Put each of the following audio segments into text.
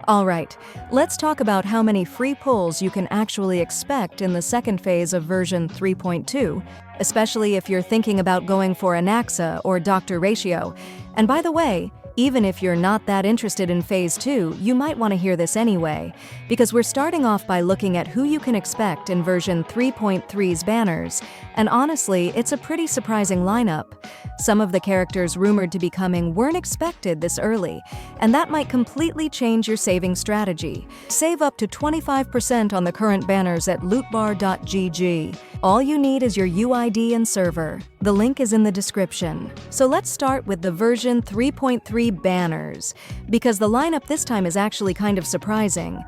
Alright, let's talk about how many free pulls you can actually expect in the second phase of version 3.2, especially if you're thinking about going for Anaxa or DR.RATIO. And by the way, even if you're not that interested in Phase 2, you might want to hear this anyway, because we're starting off by looking at who you can expect in version 3.3's banners, and honestly, it's a pretty surprising lineup. Some of the characters rumored to be coming weren't expected this early, and that might completely change your saving strategy. Save up to 25% on the current banners at lootbar.gg. All you need is your UID and server. The link is in the description. So let's start with the version 3.3 banners, because the lineup this time is actually kind of surprising.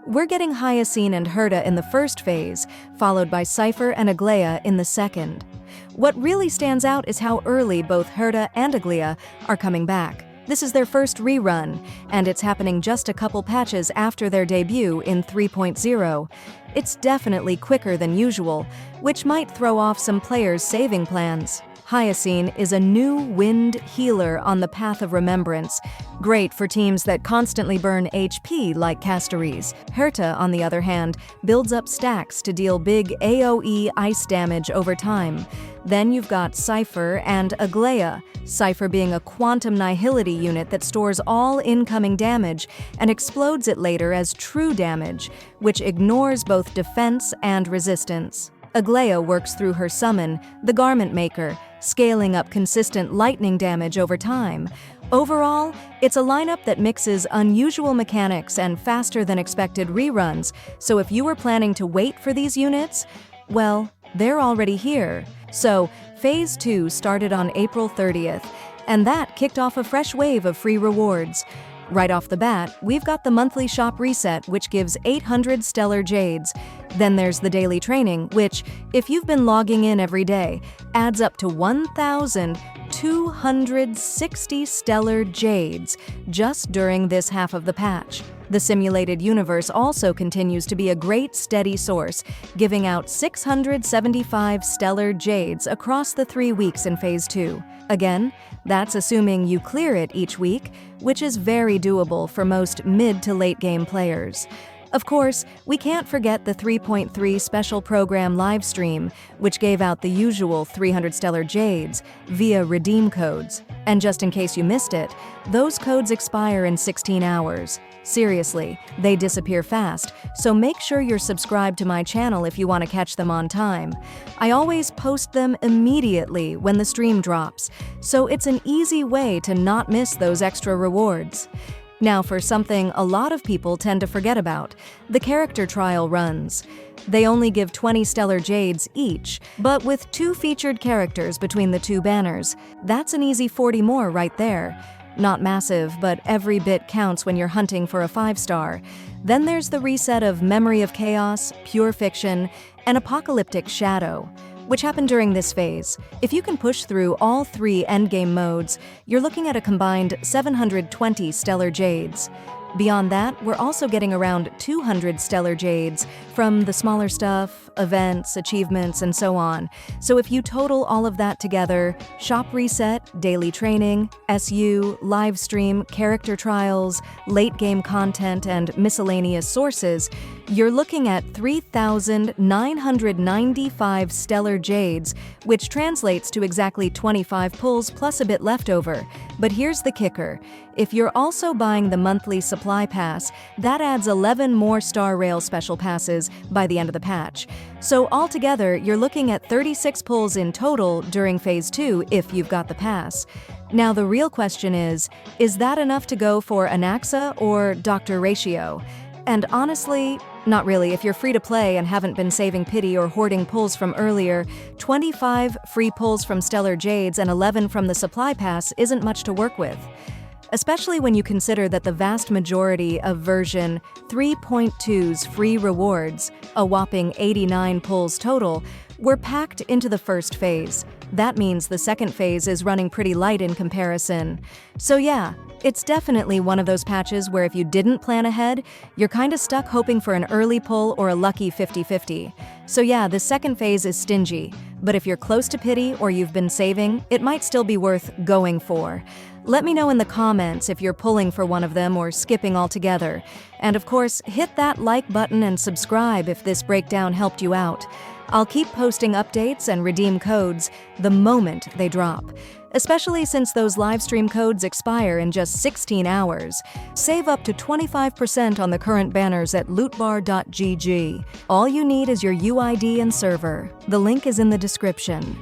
We're getting Hyacine and Herta in the first phase, followed by Cypher and Aglaia in the second. What really stands out is how early both Herta and Aglaia are coming back. This is their first rerun, and it's happening just a couple patches after their debut in 3.0. It's definitely quicker than usual, which might throw off some players' saving plans. Hyacine is a new wind healer on the Path of Remembrance, great for teams that constantly burn HP like Castares. Herta, on the other hand, builds up stacks to deal big AoE ice damage over time. Then you've got Cypher and Aglaia, Cypher being a quantum nihility unit that stores all incoming damage and explodes it later as true damage, which ignores both defense and resistance. Aglaia works through her summon, the Garment Maker, scaling up consistent lightning damage over time. Overall, it's a lineup that mixes unusual mechanics and faster-than-expected reruns, so if you were planning to wait for these units, well, they're already here. So, Phase 2 started on April 30th, and that kicked off a fresh wave of free rewards. Right off the bat, we've got the monthly shop reset, which gives 800 stellar jades. Then there's the daily training, which, if you've been logging in every day, adds up to 1,260 stellar jades just during this half of the patch. The simulated universe also continues to be a great steady source, giving out 675 stellar jades across the 3 weeks in Phase 2. Again, that's assuming you clear it each week, which is very doable for most mid to late game players. Of course, we can't forget the 3.3 special program livestream, which gave out the usual 300 stellar jades via redeem codes. And just in case you missed it, those codes expire in 16 hours. Seriously, they disappear fast, so make sure you're subscribed to my channel if you want to catch them on time. I always post them immediately when the stream drops, so it's an easy way to not miss those extra rewards. Now for something a lot of people tend to forget about, the character trial runs. They only give 20 stellar jades each, but with 2 featured characters between the 2 banners, that's an easy 40 more right there. Not massive, but every bit counts when you're hunting for a 5-star. Then there's the reset of Memory of Chaos, Pure Fiction, and Apocalyptic Shadow, which happened during this phase. If you can push through all 3 endgame modes, you're looking at a combined 720 stellar jades. Beyond that, we're also getting around 200 stellar jades from the smaller stuff, events, achievements, and so on. So if you total all of that together, shop reset, daily training, SU, live stream, character trials, late game content, and miscellaneous sources, you're looking at 3,995 stellar jades, which translates to exactly 25 pulls plus a bit leftover. But here's the kicker. If you're also buying the monthly supply pass, that adds 11 more Star Rail special passes by the end of the patch. So altogether, you're looking at 36 pulls in total during Phase 2 if you've got the pass. Now the real question is that enough to go for Anaxa or DR.RATIO? And honestly, not really. If you're free to play and haven't been saving pity or hoarding pulls from earlier, 25 free pulls from Stellar Jades and 11 from the supply pass isn't much to work with. Especially when you consider that the vast majority of version 3.2's free rewards, a whopping 89 pulls total, were packed into the first phase. That means the second phase is running pretty light in comparison. So yeah, it's definitely one of those patches where if you didn't plan ahead, you're kinda stuck hoping for an early pull or a lucky 50-50. So yeah, the second phase is stingy, but if you're close to pity or you've been saving, it might still be worth going for. Let me know in the comments if you're pulling for one of them or skipping altogether. And of course, hit that like button and subscribe if this breakdown helped you out. I'll keep posting updates and redeem codes the moment they drop, especially since those livestream codes expire in just 16 hours. Save up to 25% on the current banners at lootbar.gg. All you need is your UID and server. The link is in the description.